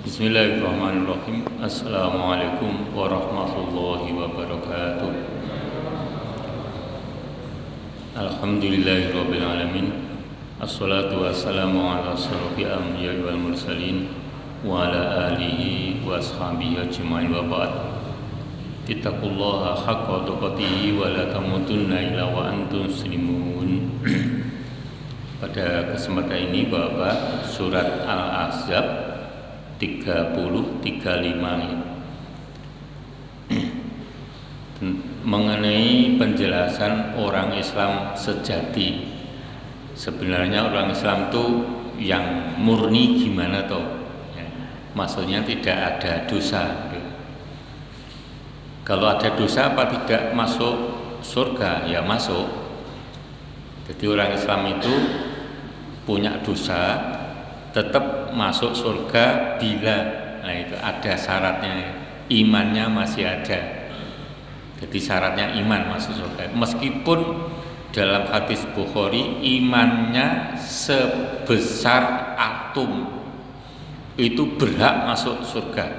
Bismillahirrahmanirrahim. Assalamualaikum warahmatullahi wabarakatuh. Alhamdulillahirabbil alamin. Assalatu wassalamu ala asyrofil anbiya'i wal mursalin wa ala alihi wa ashabihi ajma'in wa ba'd. Ittaqullaha haqqa tuqatih wa la tamutunna illa wa antum muslimun. Pada kesempatan ini Bapak, surat Al-Ahzab 30-35 mengenai penjelasan orang Islam sejati. Sebenarnya orang Islam itu yang murni gimana toh? Ya, maksudnya tidak ada dosa. Kalau ada dosa apa tidak masuk surga? Ya masuk. Jadi orang Islam itu punya dosa tetap masuk surga bila itu ada syaratnya, imannya masih ada. Jadi syaratnya iman masuk surga. Meskipun dalam hadis Bukhari imannya sebesar atom itu berhak masuk surga.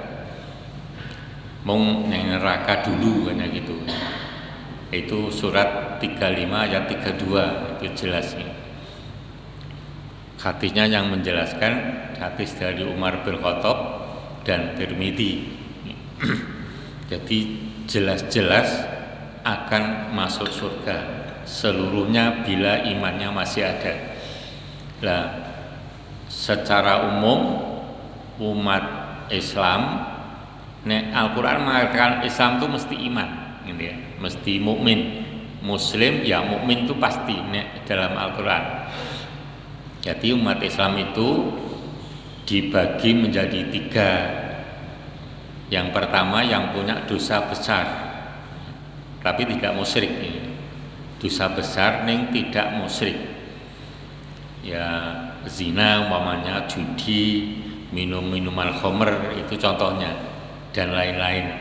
Mau yang neraka dulu kan gitu. Itu surat 35 ayat 32 itu jelasnya. Hadisnya yang menjelaskan hadis dari Umar bin Khattab dan Tirmidzi. Jadi jelas-jelas akan masuk surga seluruhnya bila imannya masih ada. Nah, secara umum umat Islam, Al-Quran mengatakan Islam itu mesti iman, gitu ya, mesti mukmin, Muslim ya mukmin itu pasti dalam Al-Quran. Jadi umat Islam itu dibagi menjadi 3. Yang pertama yang punya dosa besar tapi tidak musyrik. Dosa besar ning tidak musyrik. Ya zina umpamanya, judi, minum minuman khamr itu contohnya dan lain-lain.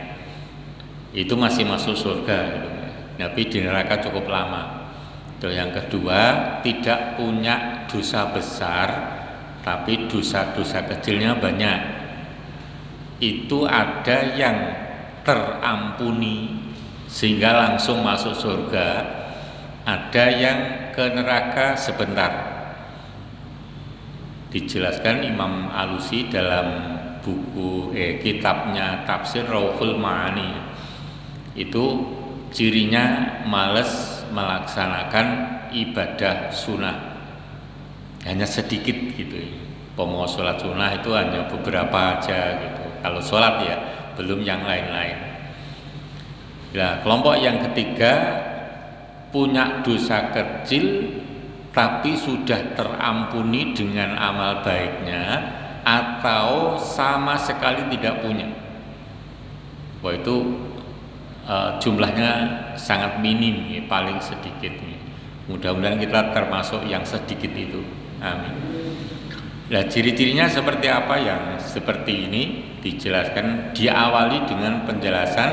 Itu masih masuk surga gitu. Tapi di neraka cukup lama. Terus yang kedua, tidak punya dosa besar tapi dosa-dosa kecilnya banyak. Itu ada yang terampuni sehingga langsung masuk surga, ada yang ke neraka sebentar. Dijelaskan Imam Alusi dalam buku kitabnya Tafsir Rauhul Ma'ani. Itu cirinya males melaksanakan ibadah sunnah, hanya sedikit gitu. Mau sholat sunnah itu hanya beberapa aja gitu. Kalau sholat ya belum yang lain-lain. Nah, kelompok yang ketiga punya dosa kecil tapi sudah terampuni dengan amal baiknya atau sama sekali tidak punya. Wah itu jumlahnya sangat minim, ya, paling sedikit. Mudah-mudahan kita termasuk yang sedikit itu. Amin. Nah, ciri-cirinya seperti apa? Yang seperti ini dijelaskan, diawali dengan penjelasan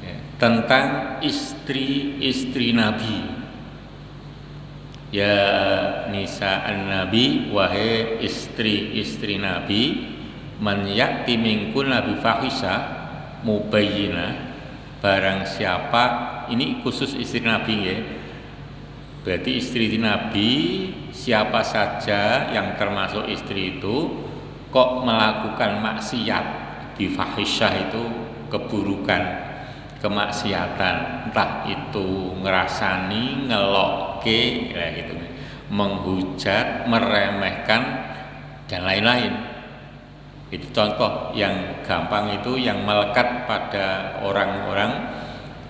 ya, tentang istri-istri Nabi. Ya nisa'an Nabi, wahai istri-istri Nabi, man ya'ti minkunna bi fahisha mubayyinah. Barang siapa, ini khusus istri Nabi ya. Berarti istri Nabi siapa saja yang termasuk istri itu kok melakukan maksiat, bifahisyah itu keburukan, kemaksiatan, entah itu ngerasani, ngelokke, ya gitu, menghujat, meremehkan dan lain-lain. Itu contoh yang gampang, itu yang melekat pada orang-orang.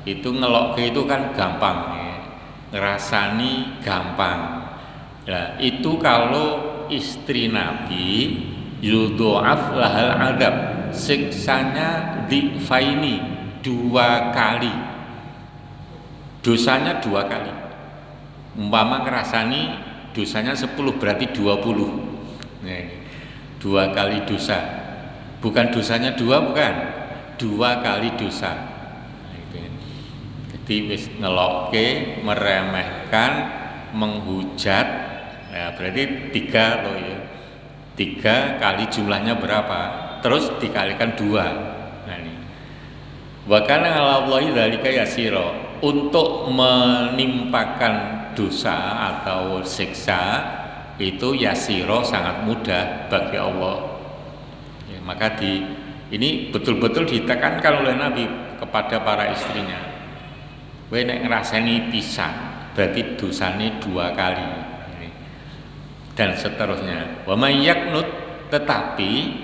Itu ngelokke itu kan gampang ya. Ngerasani gampang. Nah, itu kalau istri Nabi yudha'af lahal adab, siksanya difaini 2 kali, dosanya 2 kali. Umpama ngerasani dosanya 10 berarti 20. Nah, 2 kali dosa, bukan dosanya 2, bukan 2 kali dosa. Jadi wis ngelokke, meremehkan, menghujat, ya berarti 3 loh ya. 3 kali jumlahnya berapa, terus dikalikan 2. Nah ini wa kana 'alallahi dzalika yasira, untuk menimpakan dosa atau siksa itu yasiro, sangat mudah bagi Allah. Ya, maka ini betul-betul ditekankan oleh Nabi kepada para istrinya. Kowe nek ngrasani pisan berarti dosane 2 kali. Dan seterusnya. Wa may yaknut, tetapi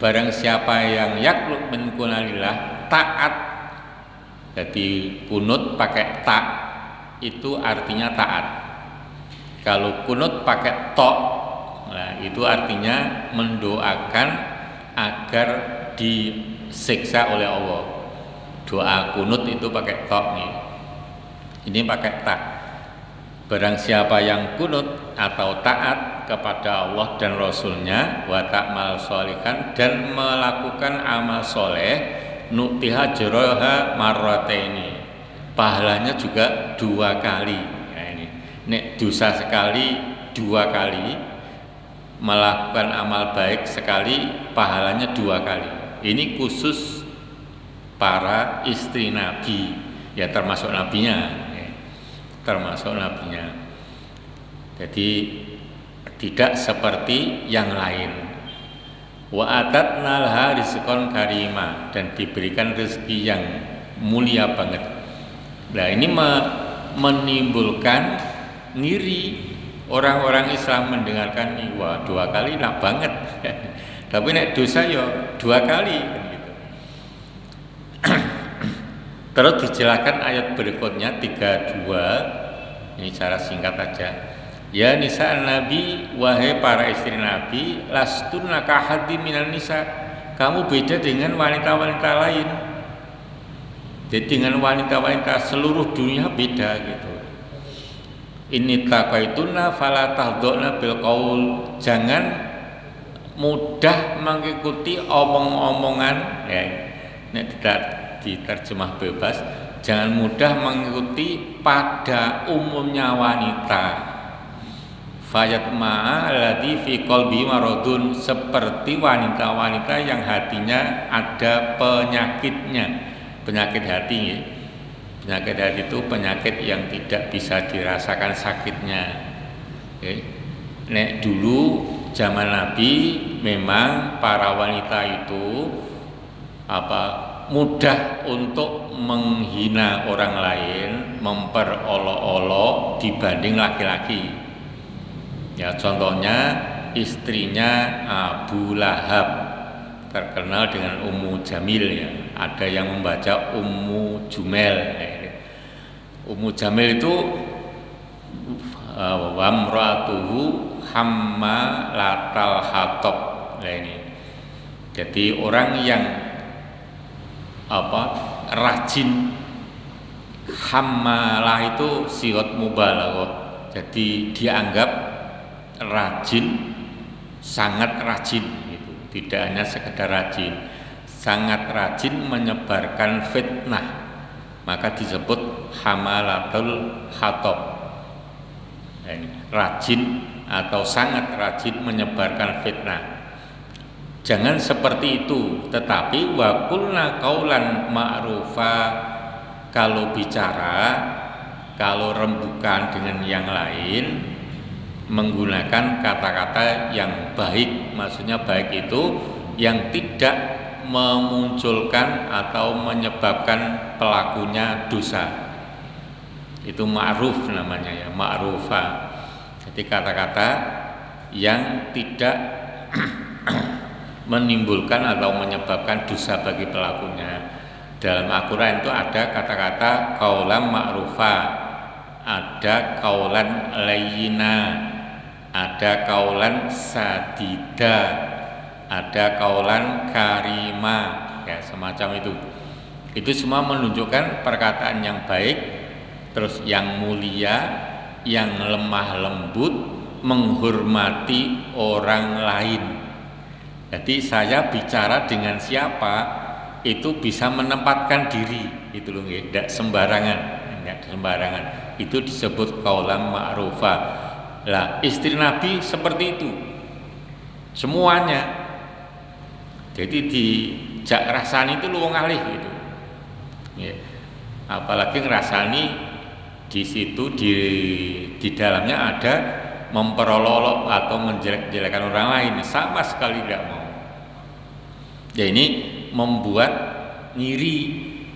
barang siapa yang yaknut min kunalillah, taat. Jadi kunut pakai ta itu artinya taat. Kalau kunut pakai to, nah itu artinya mendoakan agar disiksa oleh Allah. Doa kunut itu pakai to nih. Ini pakai ta. Barang siapa yang kunut atau taat kepada Allah dan Rasulnya, wa ta'mal sholihan, dan melakukan amal soleh, nu'tiha jaraha marrataini, pahalanya juga 2 kali. Nah ini, nek dosa sekali 2 kali, melakukan amal baik sekali, pahalanya 2 kali. Ini khusus para istri Nabi, ya termasuk nabinya. Termasuk nabinya. Jadi tidak seperti yang lain. Wa atatna laha rizqan karima, dan diberikan rezeki yang mulia banget. Nah ini menimbulkan ngiri orang-orang Islam mendengarkan ini, wah 2 kali lah banget. Tapi nek dosa ya 2 kali gitu. Terus dijelaskan ayat berikutnya 32. Ini cara singkat aja. Ya nisa Nabi, wahai para istri Nabi, lastunna kahadi minal nisa, kamu beda dengan wanita-wanita lain. Jadi dengan wanita-wanita seluruh dunia beda gitu. Ini taqaituna fala tahduna bil qaul, jangan mudah mengikuti omong-omongan, ya. Nek tidak diterjemah bebas, jangan mudah mengikuti pada umumnya wanita. Fayat ma'a alladhi fi qalbi maradun, seperti wanita-wanita yang hatinya ada penyakitnya. Penyakit hati ya. Penyakit hati itu penyakit yang tidak bisa dirasakan sakitnya. Okay. Nek dulu zaman Nabi memang para wanita itu mudah untuk menghina orang lain, memperolok-olok dibanding laki-laki. Ya contohnya istrinya Abu Lahab, terkenal dengan Ummu Jamil ya. Ada yang membaca Ummu Jumel. Ummu Jamil itu wamratuhu hammalatal hatab. Nah ini. Jadi orang yang rajin, hammalah itu sigot mubalaghah, jadi dianggap rajin, sangat rajin gitu. Tidak hanya sekedar rajin, sangat rajin menyebarkan fitnah, maka disebut hamalatul hatab. Rajin atau sangat rajin menyebarkan fitnah. Jangan seperti itu, tetapi wa qulna qaulan ma'rufa, kalau bicara, kalau rembukan dengan yang lain, menggunakan kata-kata yang baik. Maksudnya baik itu yang tidak memunculkan atau menyebabkan pelakunya dosa. Itu ma'ruf namanya ya, ma'rufa. Jadi kata-kata yang tidak menimbulkan atau menyebabkan dosa bagi pelakunya. Dalam Al-Quran itu ada kata-kata qaulan ma'rufa, ada qaulan layyina, ada qaulan sadida, ada qaulan karima, ya semacam itu. Itu semua menunjukkan perkataan yang baik, terus yang mulia, yang lemah lembut, menghormati orang lain. Jadi saya bicara dengan siapa itu bisa menempatkan diri, itu loh, tidak sembarangan, tidak sembarangan. Itu disebut qaulan ma'rufa. Lah istri Nabi seperti itu, semuanya. Jadi dijak rasani itu lu wong alih gitu. Ya. Apalagi ngerasani di situ di dalamnya ada memperolok atau menjelek-jelekan orang lain, sama sekali tidak mau. Ya ini membuat ngiri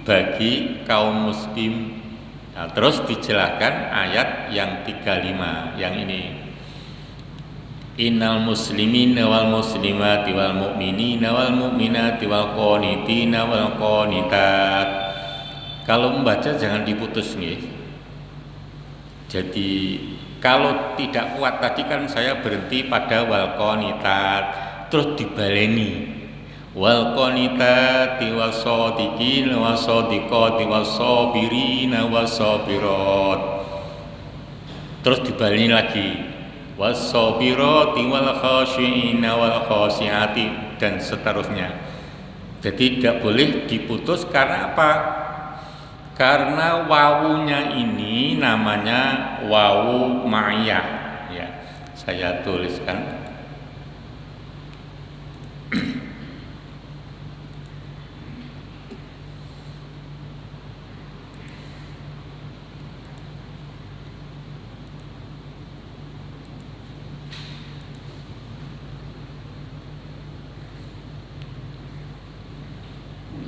bagi kaum muslim. Nah, terus dijelaskan ayat yang 35 yang ini. Innal muslimina wal muslimati wal mu'minina wal mu'minati wal qanitina wal qanitat. Kalau membaca jangan diputus nih. Jadi kalau tidak kuat tadi kan saya berhenti pada wal qanitat, terus dibaleni. Wal qanitati wasadiqin wasadiqati wasabirina wasabirat. Terus dibaleni lagi. Wasabirati wal khashiina wal khashiati dan seterusnya. Jadi tidak boleh diputus karena apa? Karena wawunya ini namanya wawu ma'iyah ya. Saya tuliskan.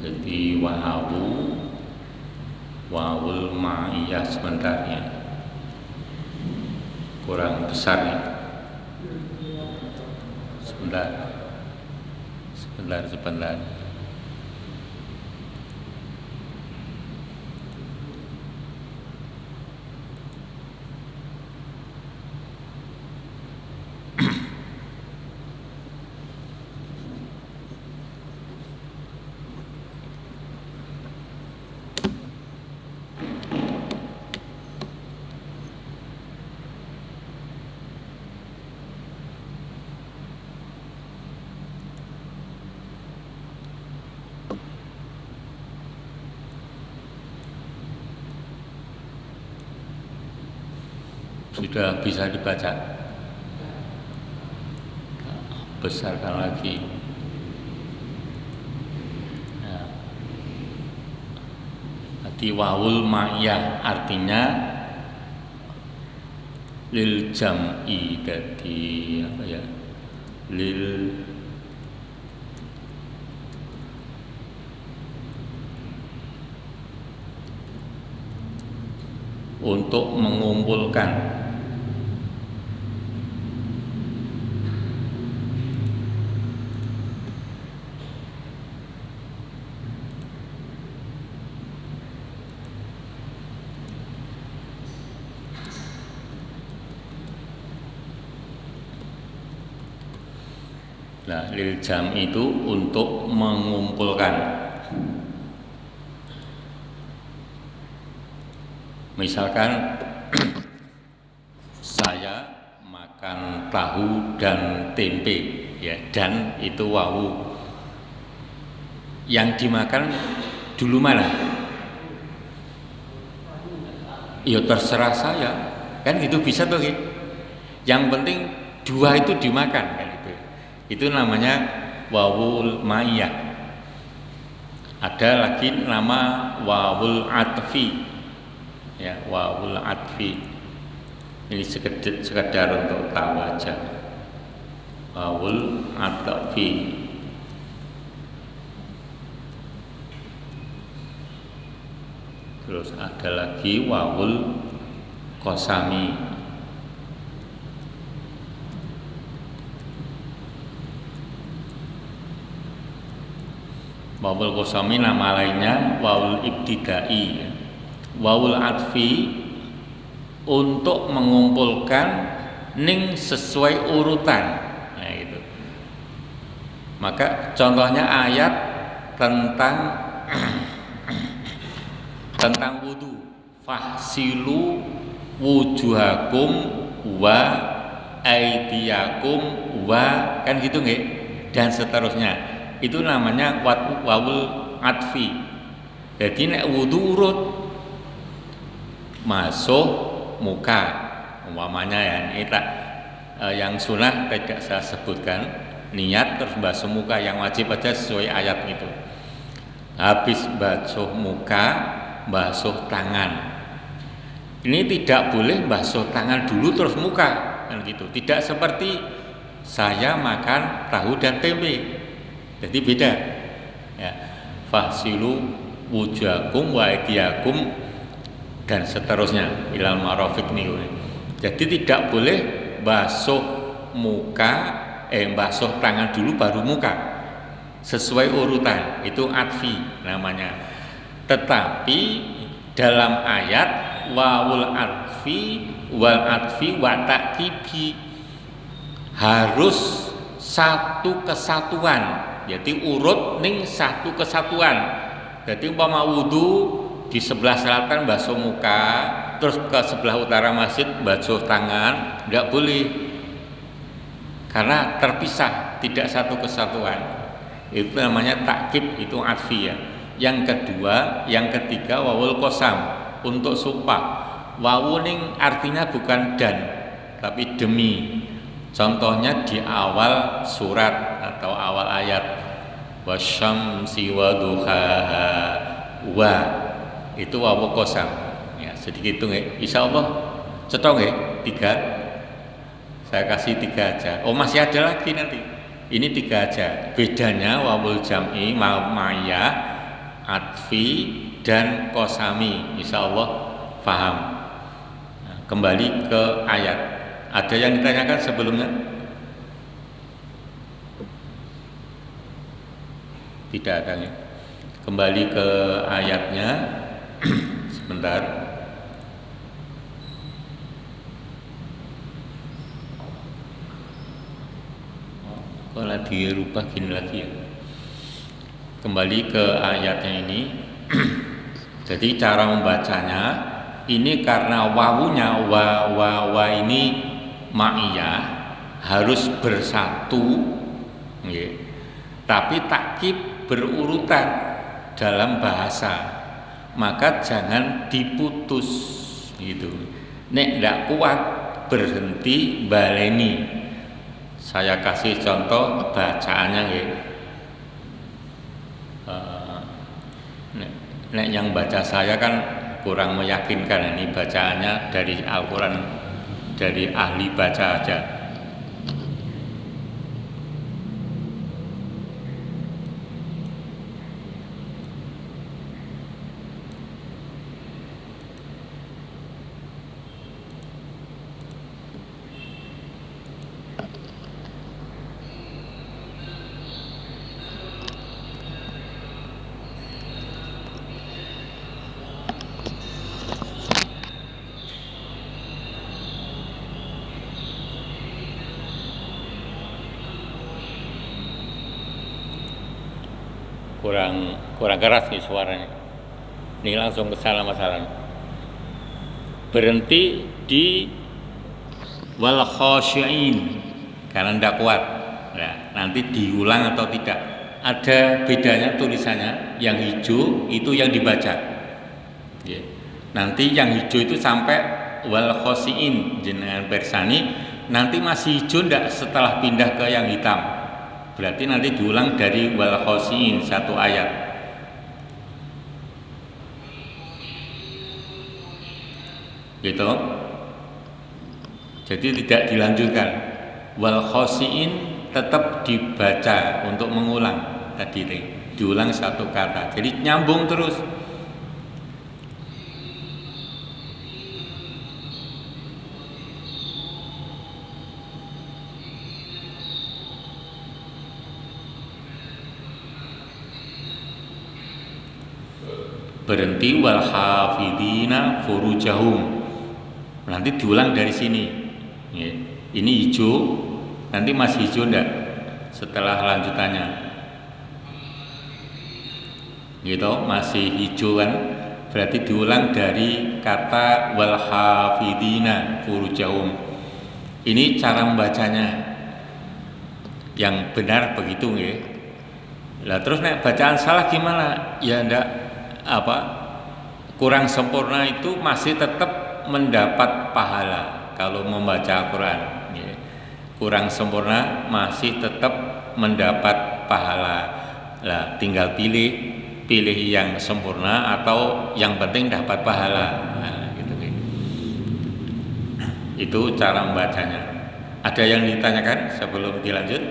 Jadi wawul ma'iyah sebentar ya, kurang besar ya. Sebentar. Sudah bisa dibaca? Besarkan lagi. Nah, nanti wawul ma'iyah artinya lil jam'i, jadi apa ya? Untuk mengumpulkan. Nah, lil jam itu untuk mengumpulkan. Misalkan saya makan tahu dan tempe ya, dan itu wawu. Yang dimakan dulu mana? Ya terserah saya. Kan gitu bisa tuh gitu. Yang penting dua itu dimakan kan itu. Itu namanya wawul ma'iyah. Ada lagi nama wawul atfi. Ya, wawul atfi. Ini sekedar untuk tahu aja. Wawul atfi. Terus ada lagi wawul qasami. Wawul qasami nama lainnya wawul ibtidai. Wawul atfi untuk mengumpulkan ning sesuai urutan. Nah itu. Maka contohnya ayat tentang wudu. Fahsilu wujuhakum wa aidiyakum wa, kan gitu nggih? Dan seterusnya. Itu namanya wawul atfi. Jadi nek wudu urut masuk muka umpamanya ya, ini tak yang sunnah tidak saya sebutkan. niat terus basuh muka, yang wajib aja sesuai ayat itu. Habis basuh muka, basuh tangan. Ini tidak boleh basuh tangan dulu terus muka, kan gitu. Tidak seperti saya makan tahu dan tempe. Jadi beda. Ya. Fasilu wujakum wa aydiyakum dan seterusnya ilal marafiq nih. Jadi tidak boleh basuh muka, basuh tangan dulu baru muka. Sesuai urutan, itu atfi namanya. Tetapi dalam ayat wawul atfi wal atfi wa takibi harus satu kesatuan, jadi urut ning satu kesatuan. Jadi umpama wudu di sebelah selatan basuh muka, terus ke sebelah utara masjid basuh tangan, tidak boleh, karena terpisah, tidak satu kesatuan. Itu namanya takib, itu atfi ya. Yang kedua, yang ketiga wawul qasam untuk sumpah. Wawu ning artinya bukan dan tapi demi. Contohnya di awal surat atau awal ayat wasyamsi wa duhaha wa, itu wawu qasam ya. Sedikit itu nggih, insyaallah cetha nggih 3. Saya kasih 3 aja. Oh masih ada lagi nanti. Ini 3 aja. Bedanya wawul jam'i, ma'iyah, atfi dan qasami. Insyaallah paham. Nah, kembali ke ayat. Ada yang ditanyakan sebelumnya? Tidak ada ya. Kembali ke ayatnya. Sebentar. Kalau dirubah gini lagi ya. Kembali ke ayatnya ini. Jadi cara membacanya ini karena wawunya wa ini ma'iyah harus bersatu, ya. Tapi takkib berurutan dalam bahasa, maka jangan diputus gitu. Nek ndak kuat berhenti baleni. Saya kasih contoh bacaannya ya. Nek yang baca saya kan kurang meyakinkan, ini bacaannya dari Al-Quran, dari ahli baca aja. kurang keras nih suaranya. Ini langsung ke salah masalah. Berhenti di wal khasyiin karena tidak kuat. Nah, nanti diulang atau tidak? Ada bedanya tulisannya. Yang hijau itu yang dibaca. Ya. Nanti yang hijau itu sampai wal khasyiin jenengan persani. Nanti masih hijau tidak setelah pindah ke yang hitam. Berarti nanti diulang dari wal khasyiin satu ayat. Gitu. Jadi tidak dilanjutkan. Wal khasyiin tetap dibaca untuk mengulang tadi diulang satu kata. Jadi nyambung terus. Berhenti wal hafidina furujahum. Nanti diulang dari sini. Ya. Ini hijau, nanti masih hijau enggak setelah lanjutannya. Gitu, masih hijau kan? Berarti diulang dari kata wal hafidina furujahum. Ini cara membacanya. Yang benar begitu ya. Lah terus nek bacaan salah gimana? Ya enggak kurang sempurna itu masih tetap mendapat pahala kalau membaca Al-Quran ya. Kurang sempurna masih tetap mendapat pahala. Lah tinggal pilih yang sempurna atau yang penting dapat pahala. Nah, gitu. Itu cara membacanya. Ada yang ditanyakan sebelum dilanjut?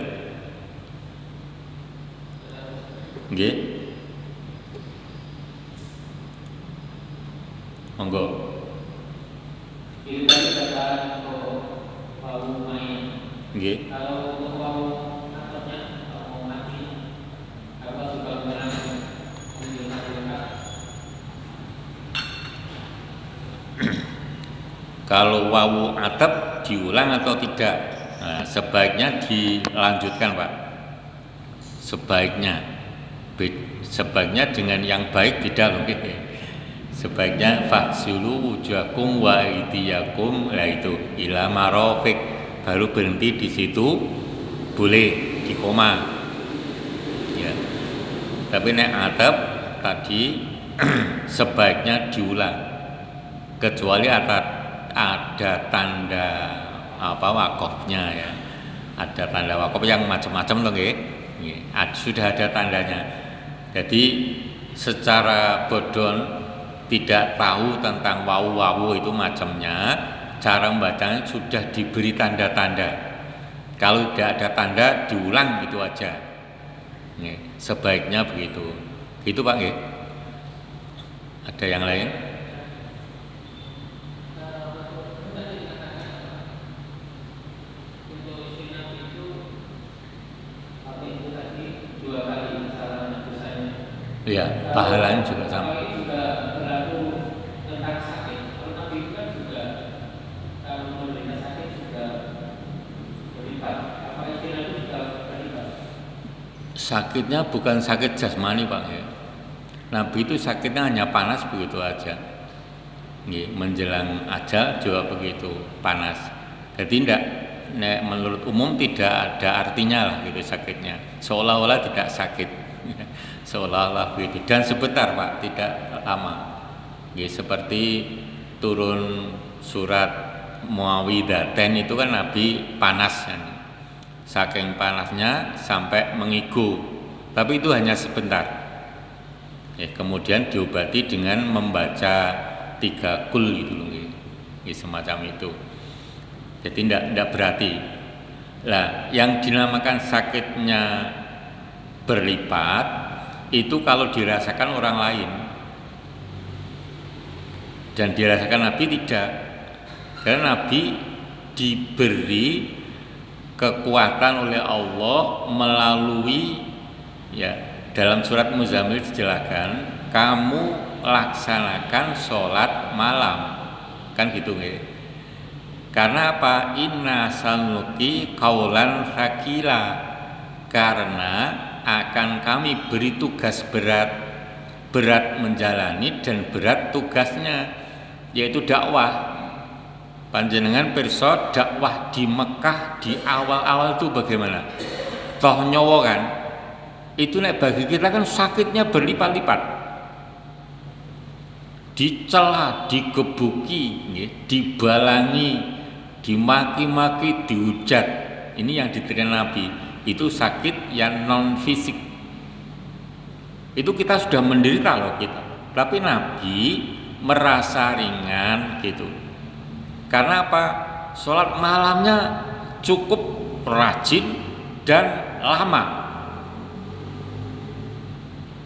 Nggih. Monggo. Itu tadi kata untuk wau main. Nggih. Kalau untuk wau maksudnya mau mati apa juga menang Kalau wawu atap diulang atau tidak? Nah, sebaiknya dilanjutkan, Pak. Sebaiknya dengan yang baik tidak mungkin. Sebaiknya faksulu wujuhakum wa aydiyakum, lah itu ila marafiq, baru berhenti di situ, boleh di koma. Ya. Tapi nek atap tadi sebaiknya diulang, kecuali ada tanda wakofnya ya, ada tanda wakof yang macam-macam loh nggih. Sudah ada tandanya. Jadi secara bodon tidak tahu tentang wawu itu macamnya, cara membacanya sudah diberi tanda-tanda. Kalau tidak ada tanda diulang gitu aja. Sebaiknya begitu. Gitu Pak nggih. Ada yang lain? Iya, pahalanya juga sama. Juga berlaku tentang sakit. Kalau Nabi itu kan juga kalau menderita sakit juga berlipat. Apa istilah itu juga berlipat? Sakitnya bukan sakit jasmani Pak ya. Nabi itu sakitnya hanya panas begitu aja. Menjelang ajal juga begitu panas. Jadi menurut umum tidak ada artinya lah gitu sakitnya. Seolah-olah tidak sakit. Seolah-olah begitu, dan sebentar Pak, tidak lama. Seperti turun surat Muawwidzatain itu kan Nabi panas kan. Saking panasnya sampai mengigu. Tapi itu hanya sebentar. Kemudian diobati dengan membaca 3 kul gitu loh. Semacam itu. Jadi tidak berarti. Lah, yang dinamakan sakitnya berlipat itu kalau dirasakan orang lain dan dirasakan Nabi tidak, karena Nabi diberi kekuatan oleh Allah melalui dalam surat Muzammil dijelaskan kamu laksanakan sholat malam kan gitu nggih. Karena apa? Inna sanuki qaulan sakila, karena akan kami beri tugas berat menjalani dan berat tugasnya, yaitu dakwah. Panjenengan pirsa dakwah di Mekah di awal-awal itu bagaimana? Toh nyawa kan? Itu nek bagi kita kan sakitnya berlipat-lipat. Dicela, digebuki, dibalangi, dimaki-maki, dihujat. Ini yang diterima Nabi. Itu sakit yang non fisik. Itu kita sudah menderita loh kita. Tapi Nabi merasa ringan gitu. Karena apa? Sholat malamnya cukup rajin dan lama.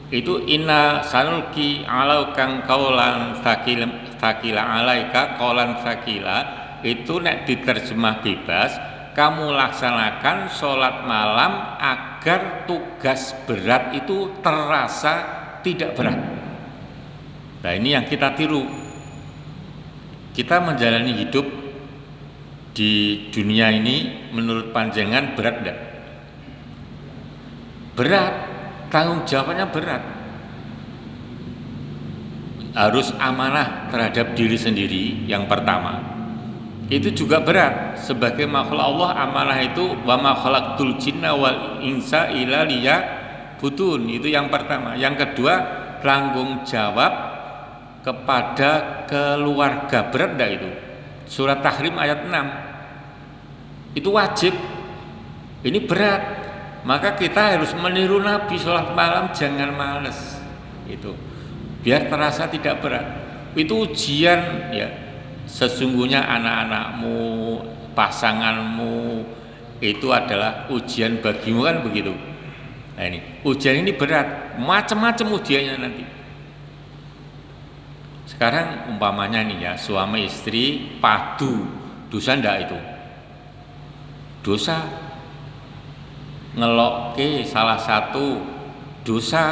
Itu inna sanulki alaukang kaulan sakila alaika kaulan sakila, itu nek diterjemah bebas, kamu laksanakan sholat malam agar tugas berat itu terasa tidak berat. Nah ini yang kita tiru. Kita menjalani hidup di dunia ini menurut panjenengan berat enggak? Berat, tanggung jawabnya berat. Harus amanah terhadap diri sendiri yang pertama. Itu juga berat. Sebagai makhluk Allah, amanah itu wa ma khalaqtul jinna wal insa illa liya'budun. Itu yang pertama. Yang kedua, tanggung jawab kepada keluarga. Berat enggak itu? Surat Tahrim ayat 6. Itu wajib. Ini berat. Maka kita harus meniru Nabi, sholat malam jangan males. Itu biar terasa tidak berat. Itu ujian ya. Sesungguhnya anak-anakmu, pasanganmu itu adalah ujian bagimu, kan begitu. Nah ini ujian ini berat, macam-macam ujiannya nanti. Sekarang umpamanya nih ya, suami istri padu, dosa ndak itu? Dosa. Ngelokke salah satu dosa.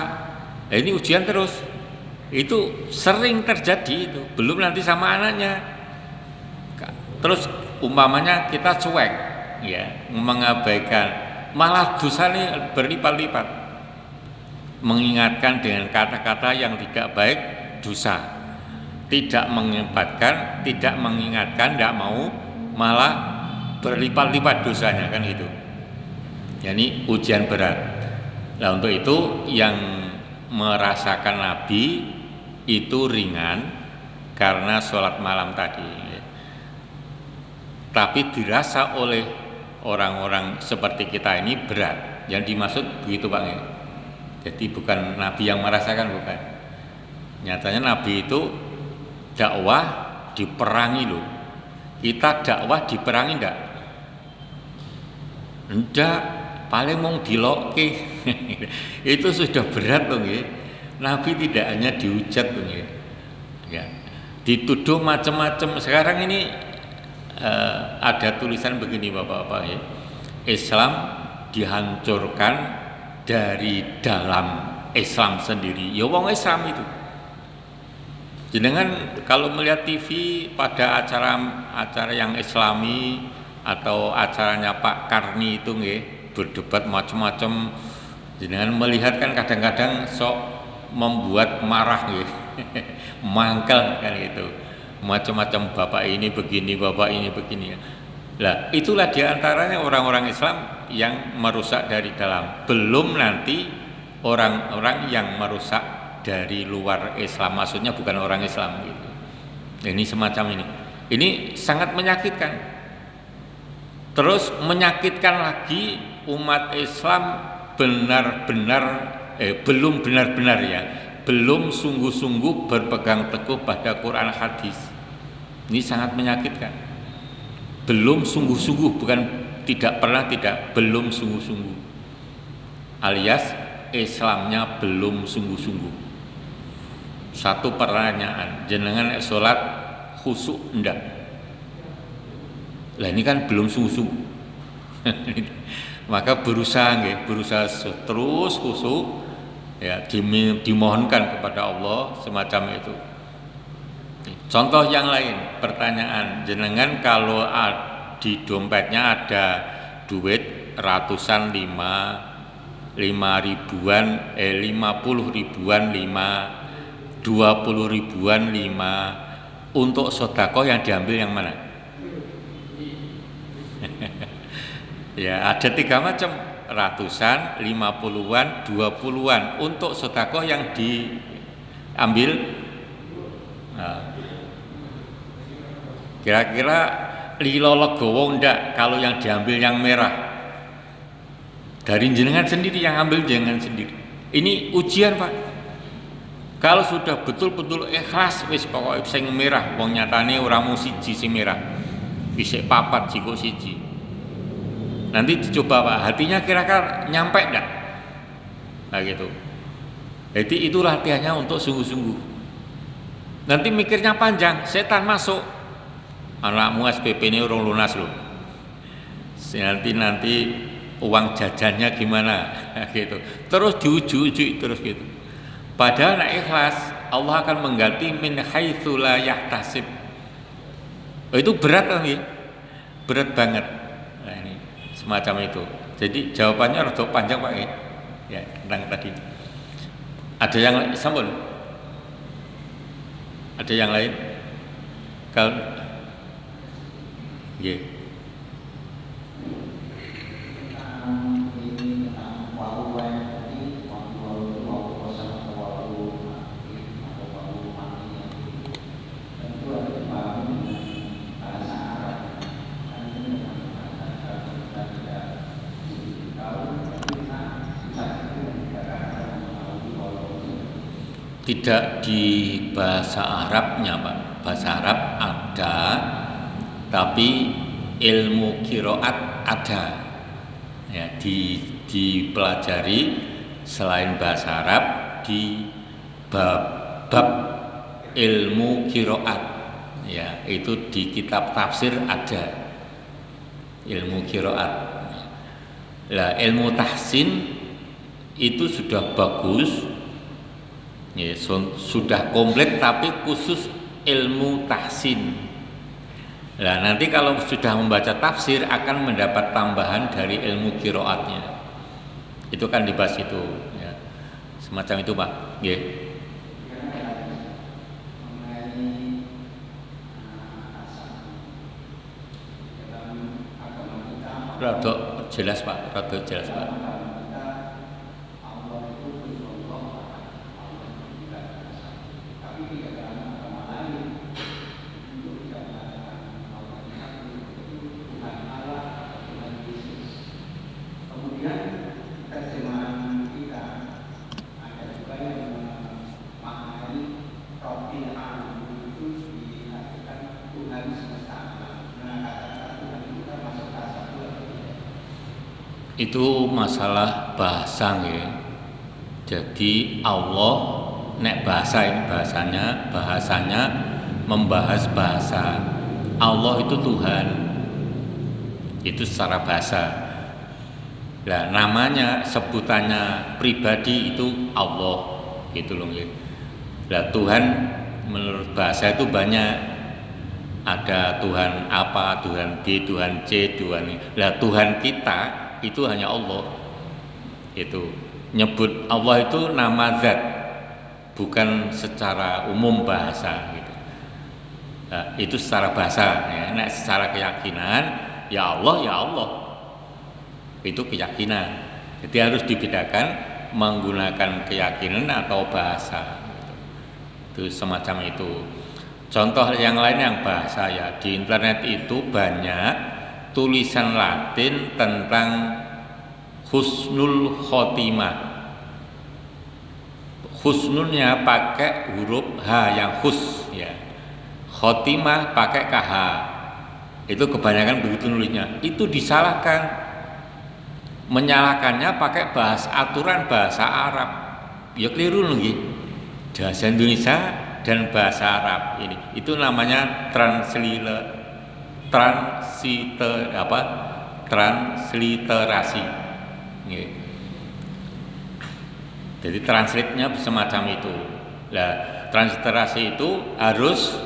Nah, ini ujian terus. Itu sering terjadi itu, belum nanti sama anaknya. Terus umpamanya kita cuek ya, mengabaikan, malah dosanya berlipat-lipat. Mengingatkan dengan kata-kata yang tidak baik, dosa. Tidak mengingatkan, tidak mengingatkan, tidak mau, malah berlipat-lipat dosanya, kan gitu. Jadi ujian berat. Nah untuk itu yang merasakan Nabi itu ringan karena sholat malam tadi. Tapi dirasa oleh orang-orang seperti kita ini berat. Yang dimaksud begitu Pak. Jadi bukan Nabi yang merasakan, bukan. Nyatanya Nabi itu dakwah diperangi loh. Kita dakwah diperangi enggak? Enggak, paling mau dilokke. Itu sudah berat loh nggih. Nabi tidak hanya dihujat loh nggih. Ya. Dituduh macam-macam. Sekarang ini ada tulisan begini Bapak-bapak ya. Islam dihancurkan dari dalam Islam sendiri. Ya wong Islam itu. Jenengan kalau melihat TV pada acara yang Islami atau acaranya Pak Karni itu nggih, berdebat macam-macam, jenengan melihat kan kadang-kadang sok membuat marah nggih. Mangkel kan itu. Macam-macam bapak ini begini, bapak ini begini. Lah, itulah diantaranya orang-orang Islam yang merusak dari dalam. Belum nanti orang-orang yang merusak dari luar Islam, maksudnya bukan orang Islam gitu. Ini semacam ini. Ini sangat menyakitkan. Terus menyakitkan lagi umat Islam belum benar-benar ya, belum sungguh-sungguh berpegang teguh pada Quran hadis. Ini sangat menyakitkan. Belum sungguh-sungguh, bukan tidak pernah, tidak, belum sungguh-sungguh. Alias Islamnya belum sungguh-sungguh. Satu pertanyaan, jenengan sholat khusyuk enggak? Lah ini kan belum sungguh-sungguh. Maka berusaha terus khusyuk ya, dimohonkan kepada Allah semacam itu. Contoh yang lain, pertanyaan, jenengan kalau di dompetnya ada duit ratusan 50 ribuan 20 ribuan 5, untuk sedekah yang diambil yang mana? Ya ada 3 macam, ratusan, 50-an, 20-an. Untuk sedekah yang diambil kira-kira lilo legowo ndak kalau yang diambil yang merah? Dari jenengan sendiri yang ambil, jangan sendiri. Ini ujian Pak. Kalau sudah betul-betul ikhlas, wis pokoknya sing merah, wong nyatane ora mung siji sing merah. Isik papat jiko siji. Nanti dicoba Pak, hatinya kira-kira nyampe enggak? Nah gitu. Jadi itu latihannya untuk sungguh-sungguh. Nanti mikirnya panjang, setan masuk. Anakmu SPP ini urung lunas loh. Nanti uang jajannya gimana? Gitu. Terus diuji-uji terus gitu. Padahal nek ikhlas, Allah akan mengganti min haitsu la yahtasib. Itu berat kan ya? Berat banget. Nah ini semacam itu. Jadi jawabannya rada panjang Pak ya. Ya, tentang tadi. Ada yang sambung? Ada yang lain? Kalau yeah. Tidak di bahasa Arabnya, Pak. Bahasa Arab ada, tapi ilmu qiraat ada. Ya, dipelajari selain bahasa Arab di bab ilmu qiraat. Ya, itu di kitab tafsir ada ilmu qiraat. Lah, ilmu tahsin itu sudah bagus. Ya, sudah komplit, tapi khusus ilmu tahsin. Nah, nanti kalau sudah membaca tafsir akan mendapat tambahan dari ilmu qiraatnya. Itu kan dibahas itu, ya. Semacam itu, Pak. Ya. Rada jelas, Pak. Rada jelas, Pak. Itu masalah bahasa ya. Jadi Allah nek bahasa ini bahasanya membahas bahasa. Allah itu Tuhan. Itu secara bahasa. Nah, namanya sebutannya pribadi itu Allah gitu loh ya. Nah, Tuhan menurut bahasa itu banyak. Ada Tuhan apa, Tuhan B, Tuhan C, Tuhan ini. Nah, Tuhan kita itu hanya Allah. Itu nyebut Allah itu nama zat, bukan secara umum bahasa gitu. Nah, itu secara bahasa ya. Nah, secara keyakinan ya Allah itu keyakinan. Jadi harus dibedakan menggunakan keyakinan atau bahasa gitu. Itu semacam itu. Contoh yang lain yang bahasa ya, di internet itu banyak tulisan Latin tentang husnul khotimah. Husnulnya pakai huruf H yang hus ya. Khotimah pakai KH. Itu kebanyakan begitu nulisnya. Itu disalahkan. Menyalahkannya pakai aturan bahasa Arab. Ya keliru lagi. Bahasa Indonesia dan bahasa Arab ini. Itu namanya transliterasi. Jadi translate-nya semacam itu. Nah, transliterasi itu harus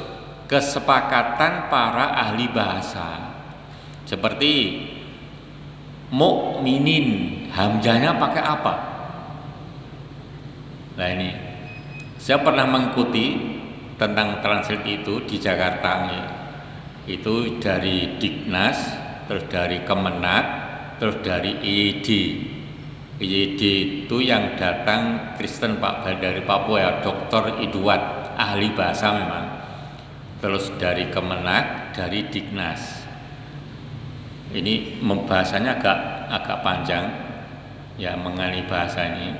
kesepakatan para ahli bahasa. Seperti mukminin, hamzahnya pakai apa? Nah, ini saya pernah mengikuti tentang translate itu di Jakarta ya. Itu dari Dignas, terus dari Kemenak, terus dari IED. IED itu yang datang Kristen Pak dari Papua ya, Dr. Edward, ahli bahasa memang. Terus dari Kemenak, dari Dignas. Ini membahasanya agak panjang ya, mengenai bahasa ini.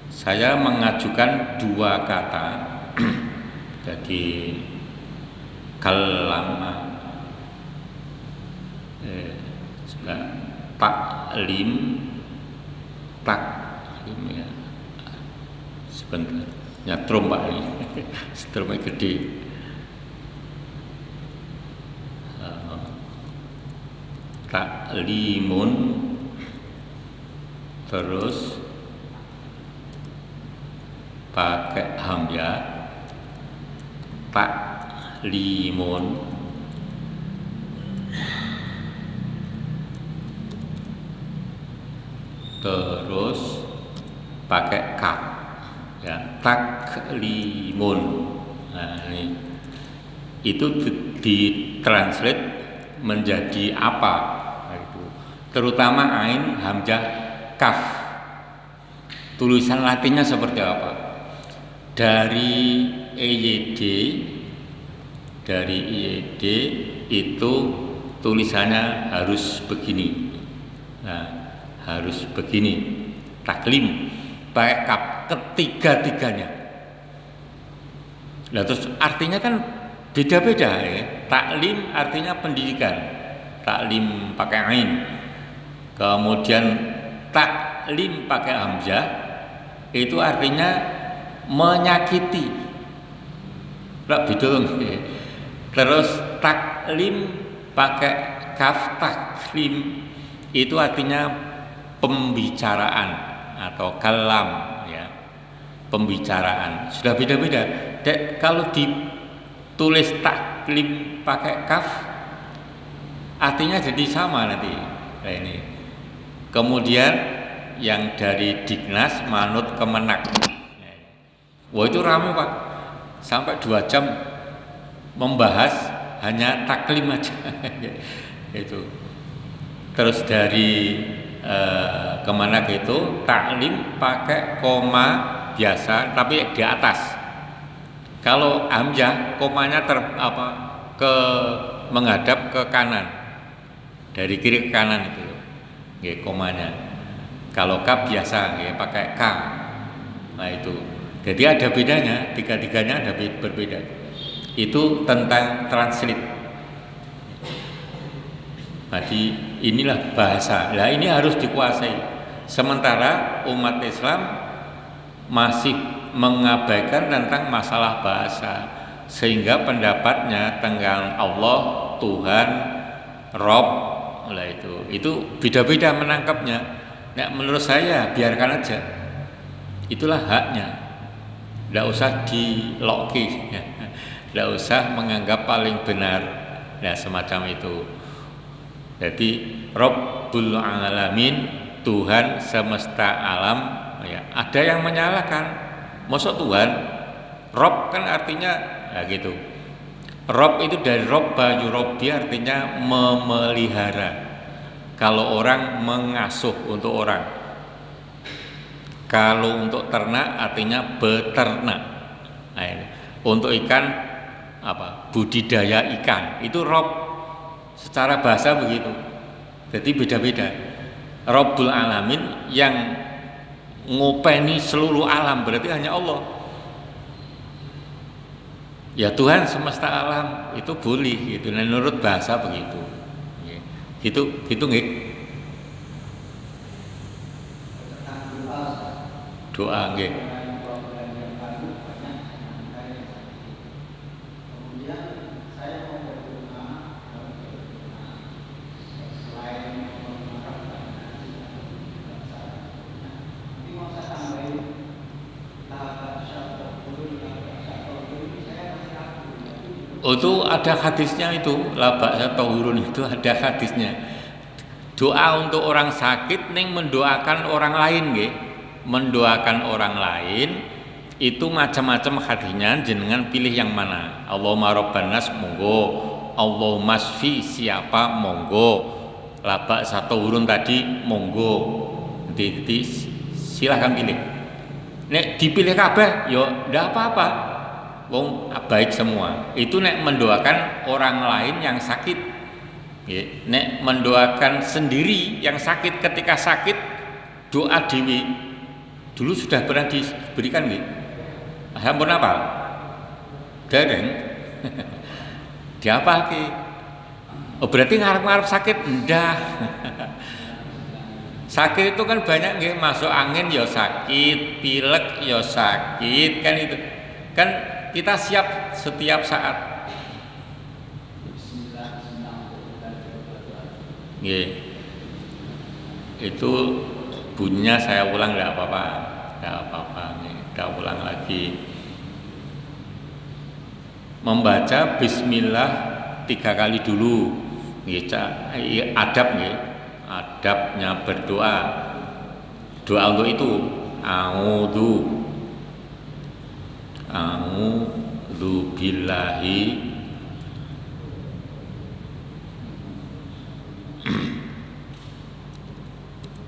Saya mengajukan 2 kata. Jadi kalama taklim ya. Sebentar nyatrum Pak ini setrumnya gede. Taklimun, terus pakai hamzah, taklimun, terus pakai kaf ya, taklimun. Nah, ini itu ditranslate menjadi apa? Itu terutama ain, hamzah, kaf. Tulisan Latinnya seperti apa? Dari EYD itu tulisannya harus begini. Nah, harus begini. Taklim. pakai kaf, ketiga-tiganya. Nah, terus artinya kan beda-beda ya. Taklim artinya pendidikan, taklim pakai ain. Kemudian taklim pakai hamzah itu artinya menyakiti. Terus taklim pakai kaf, taklim itu artinya pembicaraan atau kalam ya, pembicaraan. Sudah beda-beda. Kalau ditulis taklim pakai kaf artinya jadi sama nanti. Nah, ini. Kemudian yang dari Dignas manut Kemenak. Wah, itu ramai Pak. Sampai 2 jam membahas hanya taklim aja. Itu. Terus dari Kemenak itu taklim pakai koma biasa tapi di atas. Kalau hamzah komanya menghadap ke kanan, dari kiri ke kanan itu, nggih, komanya. Kalau kaf biasa, nggih, pakai k. Nah itu, jadi ada bedanya, tiga-tiganya ada berbeda. Itu tentang translate. Jadi inilah bahasa. Nah ini harus dikuasai. Sementara umat Islam masih mengabaikan tentang masalah bahasa, sehingga pendapatnya tentang Allah, Tuhan, Rob, lah itu beda-beda menangkapnya. Nah, menurut saya biarkan aja, itulah haknya, tidak usah diloki, tidak usah menganggap paling benar, nah semacam itu. Jadi Rabbul Alamin, Tuhan semesta alam, ya, ada yang menyalahkan. Masuk Tuhan, Rob kan artinya ya gitu. Rob itu dari Robba Yurobi artinya memelihara. Kalau orang mengasuh untuk orang. Kalau untuk ternak artinya beternak. Nah, ini. Untuk ikan apa? Budidaya ikan. Itu Rob secara bahasa begitu. Jadi beda-beda. Rabbul Alamin yang ngopeni seluruh alam berarti hanya Allah. Ya Tuhan semesta alam itu boleh gitu. Nah, menurut bahasa begitu. Gitu nggih. Doa nggih. Oh, itu ada hadisnya itu, labak tahurun itu ada hadisnya. Doa untuk orang sakit ning mendoakan orang lain nggih. Mendoakan orang lain itu macam-macam hadisnya, jenengan pilih yang mana. Allahumma rabban nas monggo, Allahumma shfi siapa monggo. Labak tahurun tadi monggo. Jadi silahkan pilih. Nek dipilih kabeh ya ndak apa-apa. Wong baik semua. Itu nek mendoakan orang lain yang sakit. Nek mendoakan sendiri yang sakit ketika sakit, doa dewi dulu sudah pernah diberikan nggih? Sampun apa? Dereng. Diapalke? Oh berarti ngarep-ngarep sakit ndah. Sakit itu kan banyak nggih, masuk angin ya sakit, pilek ya sakit, kan itu. Kan kita siap setiap saat. Itu bunyinya saya ulang tidak apa-apa, kita ulang lagi. Membaca Bismillah 3 kali dulu, adab nih, adabnya berdoa. Doa untuk itu, a'udzu billahi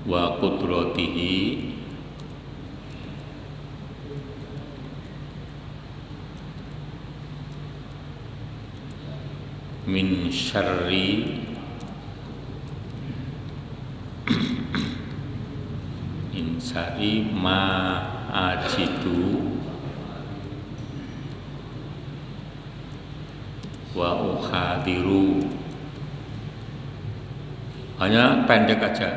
wa qudratihi min syarri sari ma ajidu wa ukhadiru, hanya pendek aja,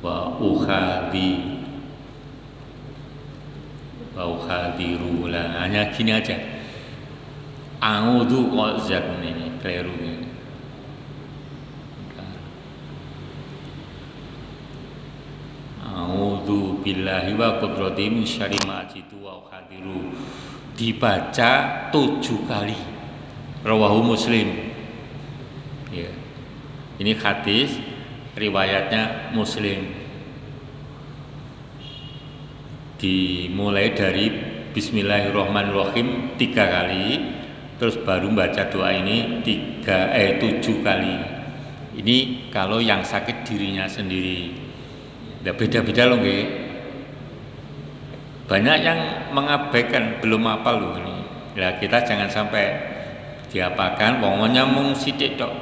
wa ukhadiru lah, hanya gini aja. A'udzu qazat ini keliru ini. A'udzu billahi wa qudrati min syarri ma ajidu wa ukhadiru, dibaca 7 kali. Rawahu Muslim. Ya. Ini hadis riwayatnya Muslim. Dimulai dari Bismillahirrahmanirrahim 3 kali, terus baru baca doa ini 7 kali. Ini kalau yang sakit dirinya sendiri. Udah beda-beda loh nggih. Banyak yang mengabaikan, belum hafal loh ini. Ya kita jangan sampai diapakan, pokoknya mung sithik tok.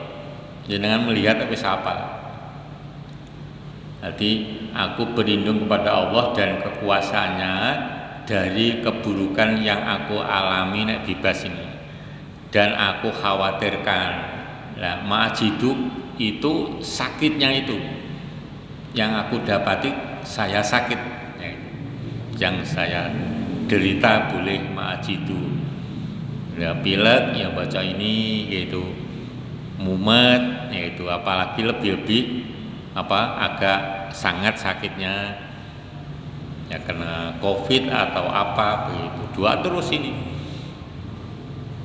Jenengan melihat tapi hafal. Jadi aku berlindung kepada Allah dan kekuasaannya dari keburukan yang aku alami nek bebas ini. Dan aku khawatirkan. Nah, ma'ajidu itu sakitnya itu. Yang aku dapati saya sakit. Yang saya derita boleh ma'ajidu. Ya pilek ya baca ini yaitu mumet yaitu, apalagi lebih agak sangat sakitnya ya kena COVID atau apa begitu. Doa terus ini.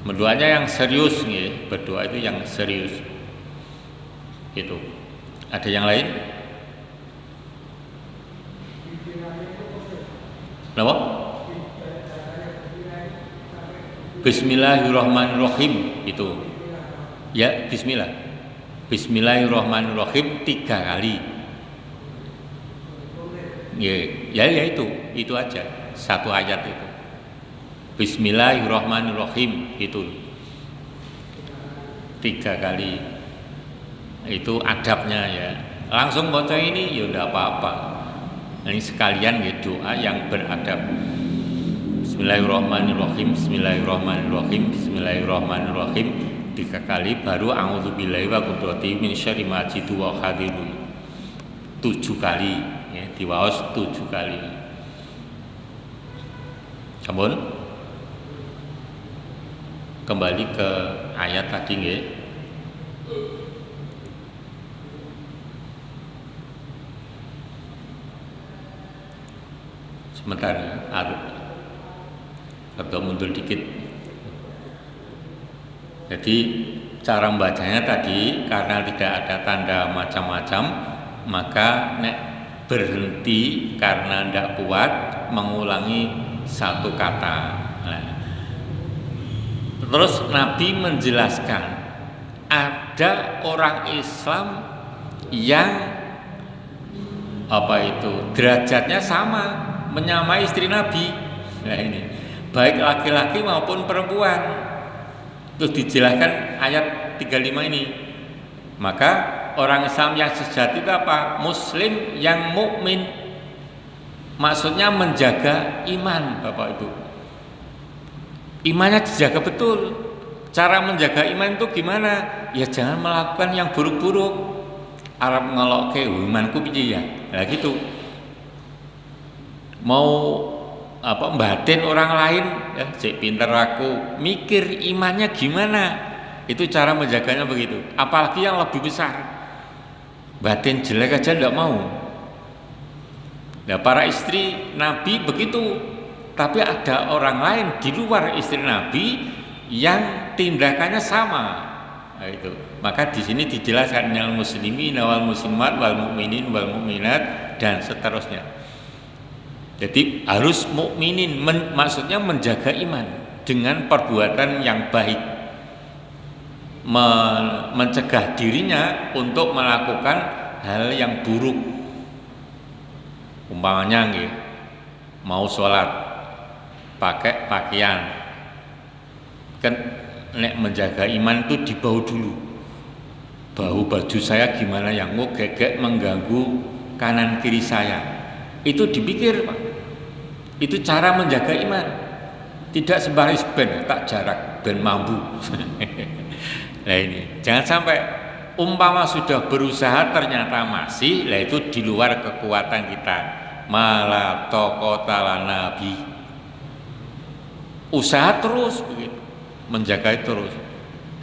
Berdoanya yang serius nih, berdoa itu yang serius. Gitu. Ada yang lain? Kenapa? Bismillahirrahmanirrahim itu. Ya, bismillah. Bismillahirrahmanirrahim 3 kali. Ya itu aja. 1 ayat itu. Bismillahirrahmanirrahim itu 3 kali. Itu adabnya ya. Langsung baca ini ya udah apa-apa. Ini sekalian ya doa yang beradab. Bismillahirrahmanirrahim, Bismillahirrahmanirrahim, Bismillahirrahmanirrahim 3 kali, baru a'udzubillahi wa qudrati min syarri ma ajidu wa ukhadiru 7 kali ya, diwaos 7 kali. Sampun kembali ke ayat tadi nggih. Sebentar atau mundur dikit. Jadi cara membacanya tadi karena tidak ada tanda macam-macam, maka nek berhenti karena tidak kuat mengulangi 1 kata. Nah, terus Nabi menjelaskan ada orang Islam yang derajatnya sama, menyamai istri Nabi. Nah ini baik laki-laki maupun perempuan. Terus dijelaskan ayat 35 ini. Maka orang Islam yang sejati itu apa? Muslim yang mukmin. Maksudnya menjaga iman, Bapak Ibu. Imannya dijaga betul. Cara menjaga iman itu gimana? Ya jangan melakukan yang buruk-buruk. Arab ngelokke imanku piye ya? Nah gitu. Mau batin orang lain ya, cek pinter aku, mikir imannya gimana, itu cara menjaganya begitu. Apalagi yang lebih besar, batin jelek aja tidak mau. Nah para istri Nabi begitu, tapi ada orang lain di luar istri Nabi yang tindakannya sama. Nah, itu. Maka di sini dijelaskan al muslimin wal muslimat wal mukminin wal mukminat dan seterusnya. Jadi harus mukminin, maksudnya menjaga iman dengan perbuatan yang baik, mencegah dirinya untuk melakukan hal yang buruk. Umpamanya nggih, mau sholat pakai pakaian, kan nek menjaga iman itu dibau dulu. Bau baju saya gimana yang gegek mengganggu kanan kiri saya. Itu dipikir, Pak. Itu cara menjaga iman. Tidak sebaris ben tak jarak ben mampu. Nah ini, jangan sampai umpama sudah berusaha ternyata masih, lah itu di luar kekuatan kita. Mala taqata nabi. Usaha terus begitu, menjaga terus.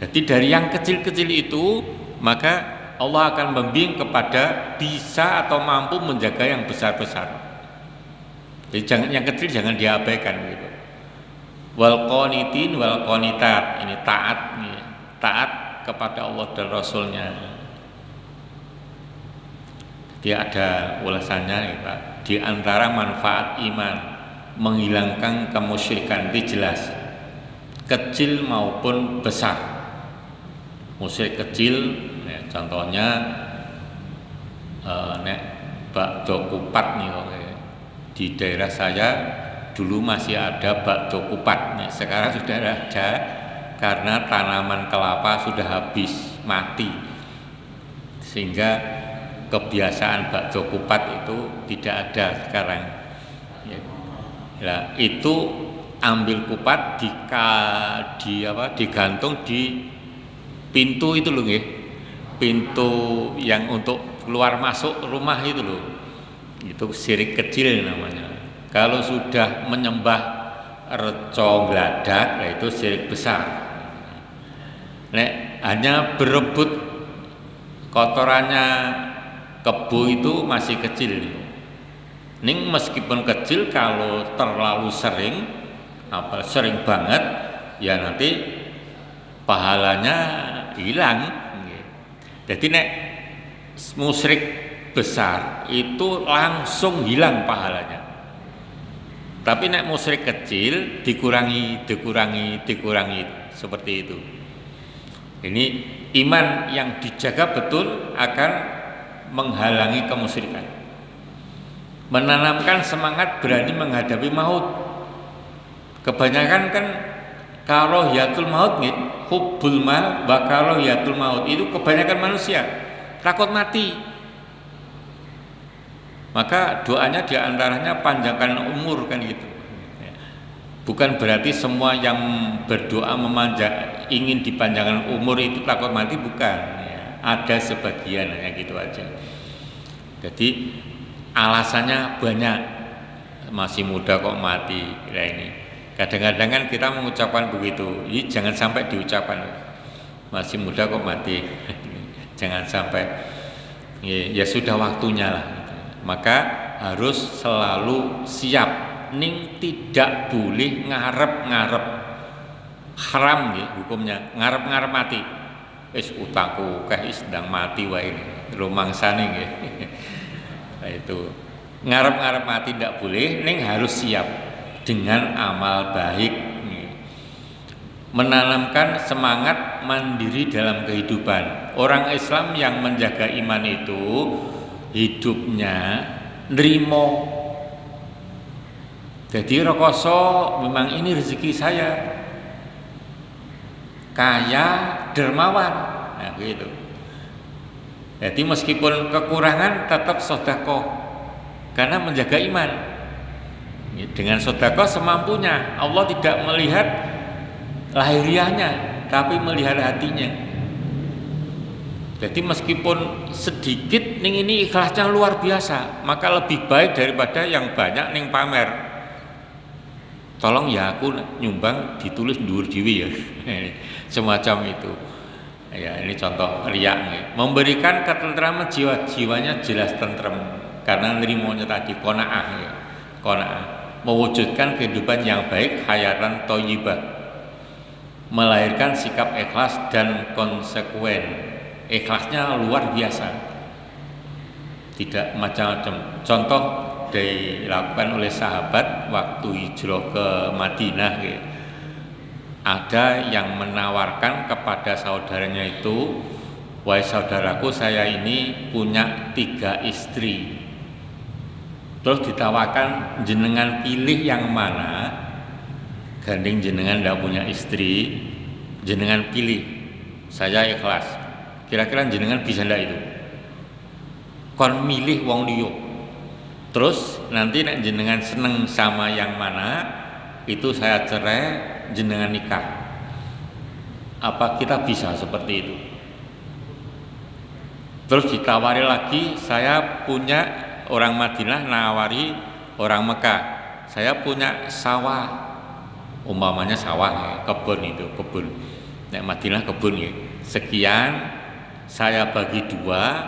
Jadi dari yang kecil-kecil itu, maka Allah akan membimbing kepada bisa atau mampu menjaga yang besar-besar. Jadi jangan yang kecil jangan diabaikan gitu. Wal qanitin wal qanitat, ini taat nih, taat kepada Allah dan Rasulnya. Dia ada ulasannya ya, Pak. Di antara manfaat iman menghilangkan kemusyrikan itu jelas, kecil maupun besar. Musyrik kecil, ya, contohnya nek bakdo kupat nih, di daerah saya dulu masih ada bakdo kupat, nek sekarang sudah ada karena tanaman kelapa sudah habis mati, sehingga kebiasaan bakdo kupat itu tidak ada sekarang. Ya. Nah, itu ambil kupat digantung di pintu itu loh, nggih. Pintu yang untuk keluar masuk rumah itu loh. Itu syirik kecil namanya. Kalau sudah menyembah reco gladak, nah itu syirik besar. Nek hanya berebut kotorannya kebo itu masih kecil. Ning meskipun kecil, kalau terlalu sering, sering banget, ya nanti pahalanya hilang. Jadi nek musyrik besar itu langsung hilang pahalanya. Tapi nek musyrik kecil dikurangi seperti itu. Ini iman yang dijaga betul akan menghalangi kemusyrikan. Menanamkan semangat berani menghadapi maut. Kebanyakan kan kalau yatul maut nih, hubbul mal bakalo yatul maut, itu kebanyakan manusia takut mati. Maka doanya diantaranya panjangkan umur kan gitu. Bukan berarti semua yang berdoa ingin dipanjangkan umur itu takut mati, bukan. Ada sebagian hanya gitu aja. Jadi alasannya banyak, masih muda kok mati. Nah ini kadang-kadang kan kita mengucapkan begitu, ini jangan sampai diucapkan masih muda kok mati. Jangan sampai, ya sudah waktunya lah. Maka harus selalu siap, ning tidak boleh ngarep-ngarep, haram ya hukumnya, ngarep-ngarep mati. Utangku sedang mati wae rumangsane nggih. Nah itu ngarep-ngarep mati tidak boleh, ning harus siap dengan amal baik. Menanamkan semangat mandiri dalam kehidupan. Orang Islam yang menjaga iman itu hidupnya nrimo. Jadi rekoso memang ini rezeki saya, kaya dermawan, nah gitu. Jadi meskipun kekurangan tetap sedekah karena menjaga iman. Dengan sedekah semampunya. Allah tidak melihat lahiriahnya, tapi melihat hatinya. Jadi meskipun sedikit ning ini ikhlasnya luar biasa, maka lebih baik daripada yang banyak ning pamer. Tolong ya aku nyumbang ditulis dhuwur dhewe ya. Semacam itu. Ya, ini contoh riak nih. Memberikan ketentraman jiwanya jelas tentrem karena nerimonya tadi qanaah ya. Qanaah, mewujudkan kehidupan yang baik, hayatan thayyibah. Melahirkan sikap ikhlas dan konsekuen. Ikhlasnya luar biasa. Tidak macam-macam. Contoh dilakukan oleh sahabat waktu hijrah ke Madinah gitu. Ada yang menawarkan kepada saudaranya itu, wahai saudaraku, saya ini punya 3 istri. Terus ditawarkan, jenengan pilih yang mana. Gandeng jenengan tidak punya istri, jenengan pilih, saya ikhlas. Kira-kira jenengan bisa ndak itu? kon milih wong liya. Terus nanti nek jenengan seneng sama yang mana, itu saya cerai, jenengan nikah. Apa kita bisa seperti itu? Terus ditawari lagi, saya punya orang Madinah nawari orang Mekah, saya punya sawah, umpamanya sawah ya, kebun itu kebun. Nek Madinah kebun ya, sekian saya bagi dua,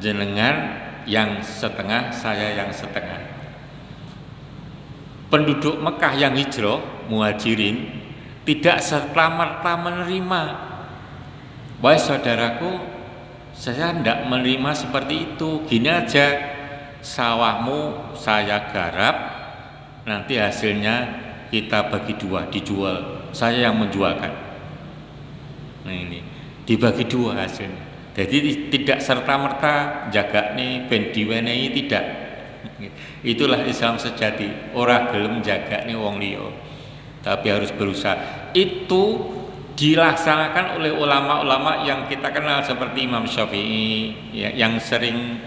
jenengan yang setengah, saya yang setengah. Penduduk Mekah yang hijrah, muhajirin, tidak serta-merta menerima. Wahai saudaraku, saya tidak menerima seperti itu. Gini aja, sawahmu saya garap, nanti hasilnya kita bagi dua, dijual. Saya yang menjualkan. Nah ini, dibagi dua hasilnya. Jadi tidak serta-merta jaga nih ben diwenehi, tidak. Itulah Islam sejati. Ora gelem jaga nih wong liya, tapi harus berusaha. Itu dilaksanakan oleh ulama-ulama yang kita kenal seperti Imam Syafi'i ya, yang sering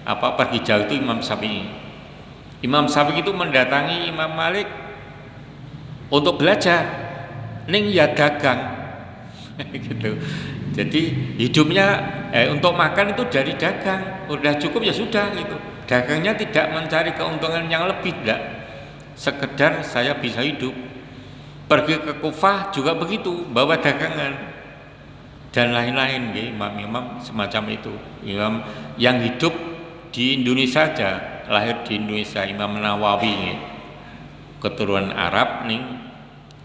pergi jauh itu Imam Syafi'i. Imam Syafi'i itu mendatangi Imam Malik untuk belajar, ning ya dagang gitu. Jadi hidupnya untuk makan itu dari dagang, udah cukup ya sudah gitu. Dagangnya tidak mencari keuntungan yang lebih, tidak. Sekedar saya bisa hidup. Pergi ke Kufah juga begitu, bawa dagangan dan lain-lain, imam-imam semacam itu. Imam yang hidup di Indonesia saja, lahir di Indonesia, Imam Nawawi, keturunan Arab nih,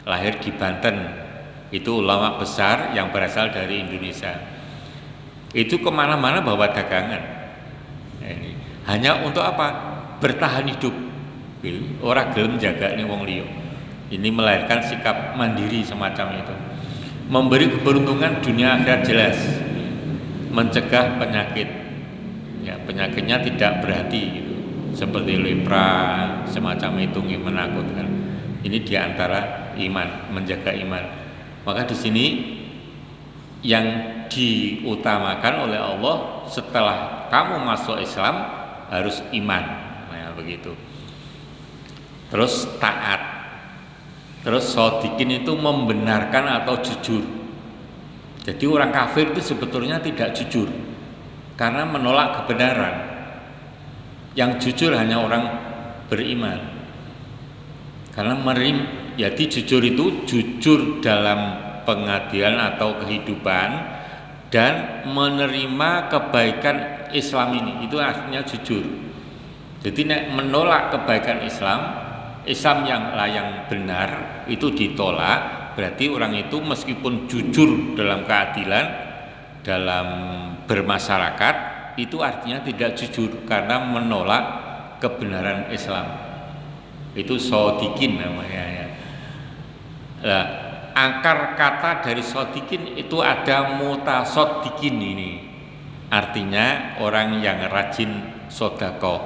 lahir di Banten. Itu ulama besar yang berasal dari Indonesia. Itu kemana-mana bawa dagangan. Ini hanya untuk apa? Bertahan hidup. Orang gelem jaga nih wong liya. Ini melahirkan sikap mandiri semacam itu. Memberi keberuntungan dunia akhirat jelas. Mencegah penyakit. Ya, penyakitnya tidak berhati gitu. Seperti lepra, semacam itu yang menakutkan. Ini diantara iman, menjaga iman. Maka di sini yang diutamakan oleh Allah setelah kamu masuk Islam harus iman. Nah, begitu. Terus taat. Terus shodikin itu membenarkan atau jujur. Jadi orang kafir itu sebetulnya tidak jujur karena menolak kebenaran. Yang jujur hanya orang beriman. Karena jadi jujur itu jujur dalam pengadilan atau kehidupan dan menerima kebaikan Islam ini. Itu artinya jujur. Jadi menolak kebaikan Islam yang benar itu ditolak, berarti orang itu meskipun jujur dalam keadilan, dalam bermasyarakat, itu artinya tidak jujur karena menolak kebenaran Islam. Itu shodikin namanya ya. Nah, akar kata dari shodikin itu ada mutasodikin ini. Artinya orang yang rajin sodako,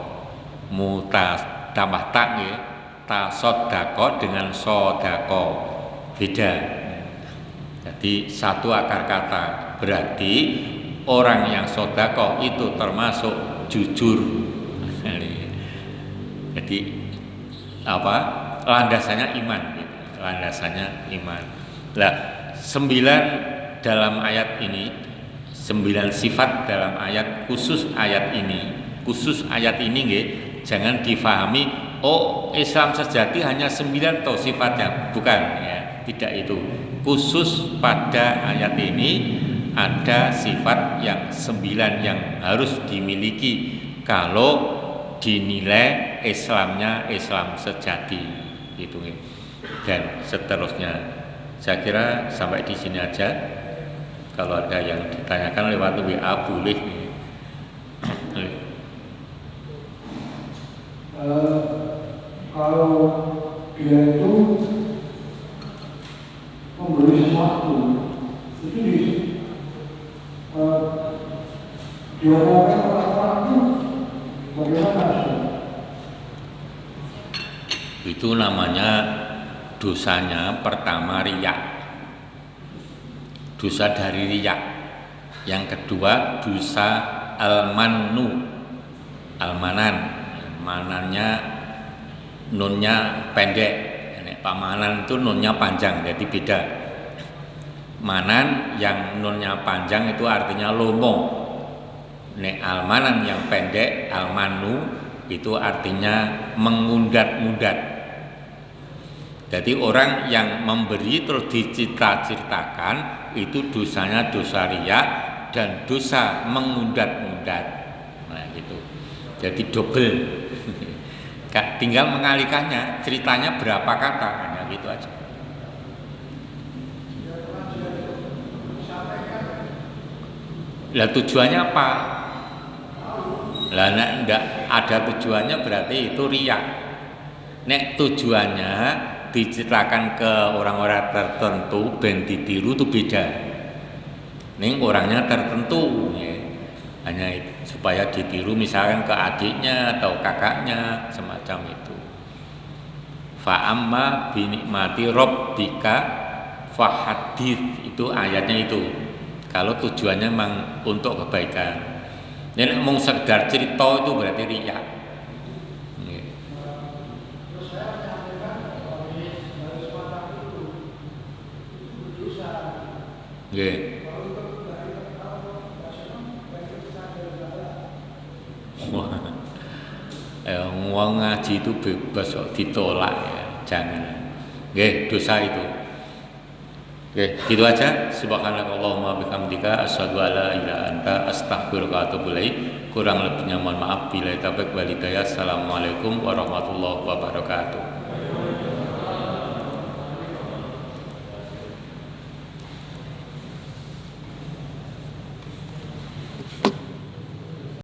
tambah tak ya. Tasodako dengan sodako beda. Jadi satu akar kata, berarti orang yang sodako itu termasuk jujur. Jadi landasannya iman gitu. Landasannya iman. Nah, 9 dalam ayat ini, 9 sifat dalam ayat, khusus ayat ini nggih, jangan difahami Islam sejati hanya 9 toh sifatnya, bukan ya, tidak itu. Khusus pada ayat ini ada sifat yang 9 yang harus dimiliki kalau dinilai Islamnya Islam sejati gitu. Dan seterusnya. Saya kira sampai di sini aja. Kalau ada yang ditanyakan lewat WA boleh. Kalau dia itu memberi sesuatu itu diomongkan orang itu bagaimana? Itu namanya dosanya pertama riya, dosa dari riya. Yang kedua dosa al-mannu, almanan, manannya nunnya pendek, nek pamanan itu nunnya panjang, jadi beda. Manan yang nunnya panjang itu artinya lomo. Nek almanan yang pendek, almanu itu artinya mengundat-undat. Jadi orang yang memberi terus dicita-citakan itu dosanya dosa riya dan dosa mengundat-undat. Nah gitu. Jadi double. Tinggal mengalihkannya, ceritanya berapa kata, hanya gitu aja. Lah tujuannya apa? Lah nek ndak ada tujuannya berarti itu riya. Nek tujuannya diceritakan ke orang-orang tertentu ben ditiru itu beda. Ning orangnya tertentu ya. Hanya itu, supaya ditiru misalkan ke adiknya atau kakaknya semacam itu. Fa amma bi nikmati rabbika fahadits, itu ayatnya itu. Kalau tujuannya memang untuk kebaikan. Nek mung sekedar cerita itu berarti riya. Nggih. Wong ngaji itu bebas kok ditolak ya, jangan. Nggih, dosa itu. Oke, gitu aja. Subhanakallahumma bihamdika asyhadu an la ilaha illa anta astaghfiruka wa atubu ilaik. Kurang lebihnya mohon maaf. Bila taufiq wal hidayah. Assalamualaikum warahmatullahi wabarakatuh.